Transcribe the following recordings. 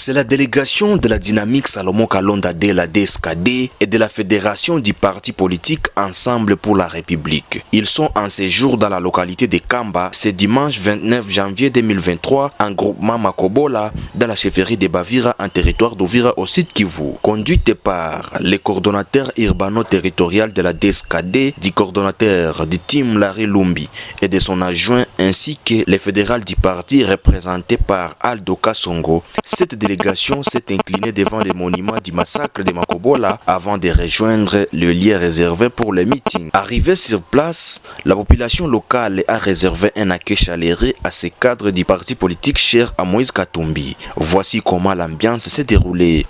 C'est la délégation de la dynamique Salomon Kalonda de la DSKD et de la fédération du parti politique Ensemble pour la République. Ils sont en séjour dans la localité de Kamba ce dimanche 29 janvier 2023 en groupement Makobola dans la chefferie de Bavira en territoire d'Uvira au site Kivu. Conduite par les coordonnateurs urbano-territorial de la DSKD, du coordonnateur du team Larry Lumbi et de son adjoint ainsi que les fédérales du parti représenté par Aldo Kasongo. Cette délégation s'est inclinée devant les monuments du massacre de Makobola avant de rejoindre le lieu réservé pour les meetings. Arrivée sur place, la population locale a réservé un accueil chaleureux à ces cadres du parti politique cher à Moïse Katumbi. Voici comment l'ambiance s'est déroulée.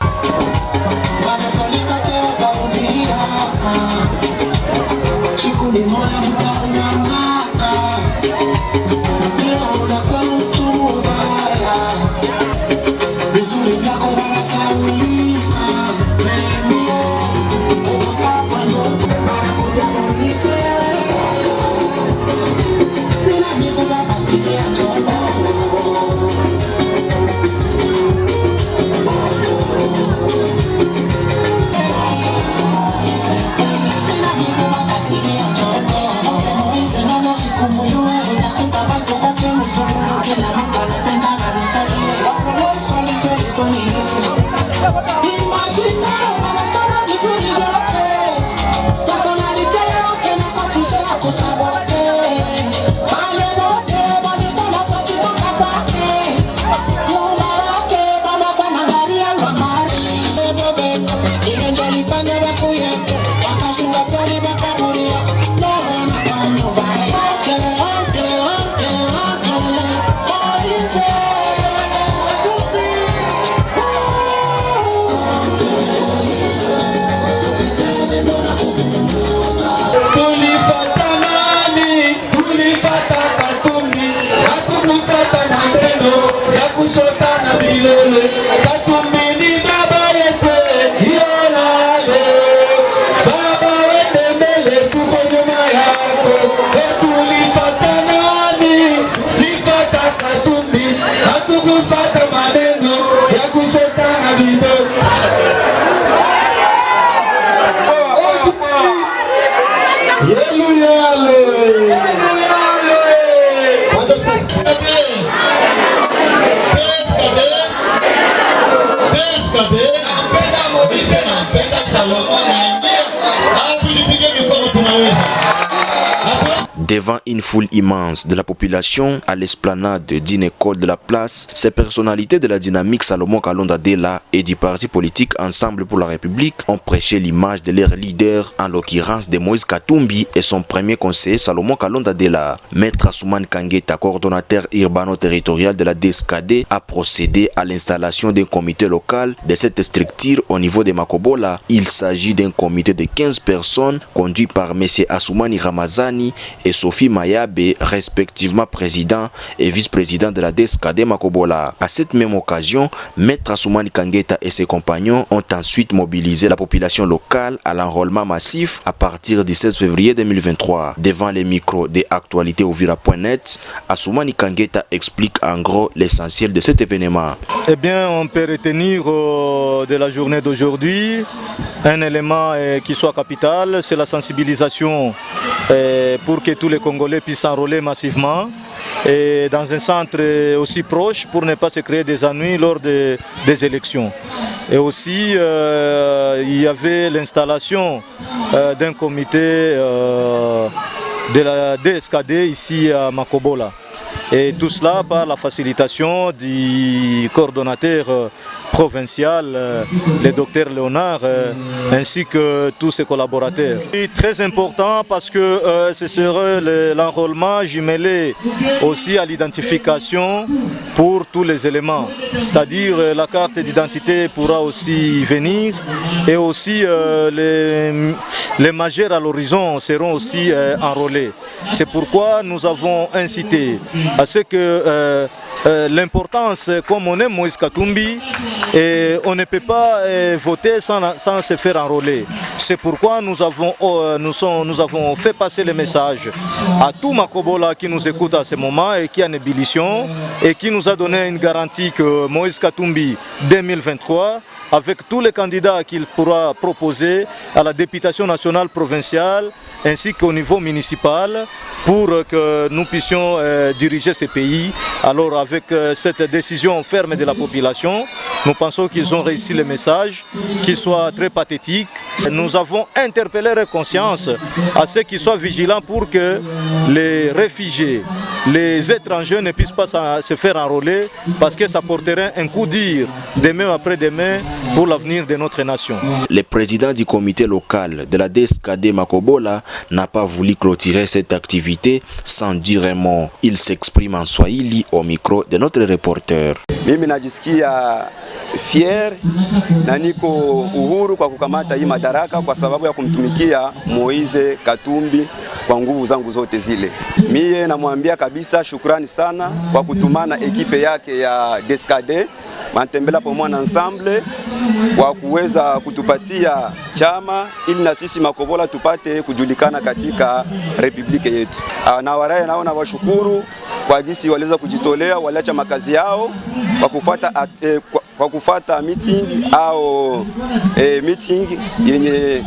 Devant une foule immense de la population à l'esplanade d'une école de la place, ces personnalités de la dynamique Salomon Kalonda Dela et du parti politique Ensemble pour la République ont prêché l'image de leur leader, en l'occurrence de Moïse Katumbi et son premier conseiller Salomon Kalonda Dela. Maître Assoumani Kangeta, coordonnateur urbano-territorial de la DSKD, a procédé à l'installation d'un comité local de cette structure au niveau de Makobola. Il s'agit d'un comité de 15 personnes conduit par M. Assoumani Ramazani et Sophie Mayabe, respectivement président et vice-président de la DSKD Makobola. À cette même occasion, Maître Assoumani Kangeta et ses compagnons ont ensuite mobilisé la population locale à l'enrôlement massif à partir du 16 février 2023. Devant les micros de Actualité Uvira.net, Assoumani Kangeta explique en gros l'essentiel de cet événement. Eh bien, on peut retenir de la journée d'aujourd'hui un élément qui soit capital, c'est la sensibilisation pour que tous les Congolais puissent s'enrôler massivement et dans un centre aussi proche pour ne pas se créer des ennuis lors des élections. Et aussi, il y avait l'installation d'un comité de la DSKD ici à Makobola. Et tout cela par la facilitation du coordonnateur provincial, le docteur Léonard, ainsi que tous ses collaborateurs. C'est très important parce que ce serait l'enrôlement jumelé aussi à l'identification pour tous les éléments. C'est-à-dire la carte d'identité pourra aussi venir et aussi les majeurs à l'horizon seront aussi enrôlés. C'est pourquoi nous avons incité à ce que l'importance, comme on aime Moïse Katumbi, et on ne peut pas voter sans se faire enrôler. C'est pourquoi nous avons fait passer le message à tout Makobola qui nous écoute à ce moment et qui a une ébullition et qui nous a donné une garantie que Moïse Katumbi 2023, avec tous les candidats qu'il pourra proposer à la députation nationale provinciale ainsi qu'au niveau municipal, pour que nous puissions diriger ce pays. Alors avec cette décision ferme de la population, nous pensons qu'ils ont réussi le message, qui soit très pathétique. Nous avons interpellé leur conscience à ceux qui soient vigilants pour que les réfugiés, les étrangers ne puissent pas se faire enrôler, parce que ça porterait un coup dur demain après demain pour l'avenir de notre nation. Le président du comité local de la DSKD Makobola n'a pas voulu clôturer cette activité sans dire un mot. Il s'exprime en Swahili au micro de notre reporter. Mimi najisikia fier na niko uhuru kwa kukamata hii madaraka kwa sababu ya kumtumikia Moise Katumbi kwa nguvu zangu zote zile. Mie namwambia kabisa shukrani sana kwa kutumana ekipe yake ya DSKD Mantembela pamoja na ensemble kwa kuweza kutupatia chama ili na sisi Makobola tupate kujulikana katika republike yetu. Na warae naona washukuru kwa jinsi waliweza kujitolea, waliacha makazi yao kwa kufuata meeting au meeting yenye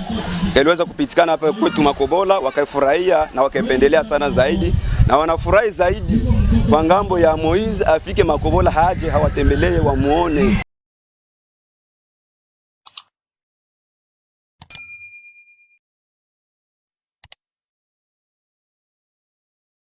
iliweza kupitikana hapa kwetu Makobola, wakaifurahia na wakaipendelea sana zaidi, na wanafurahi zaidi kwa ngambo ya Moise afike Makobola, haje hawatembelee wamuone.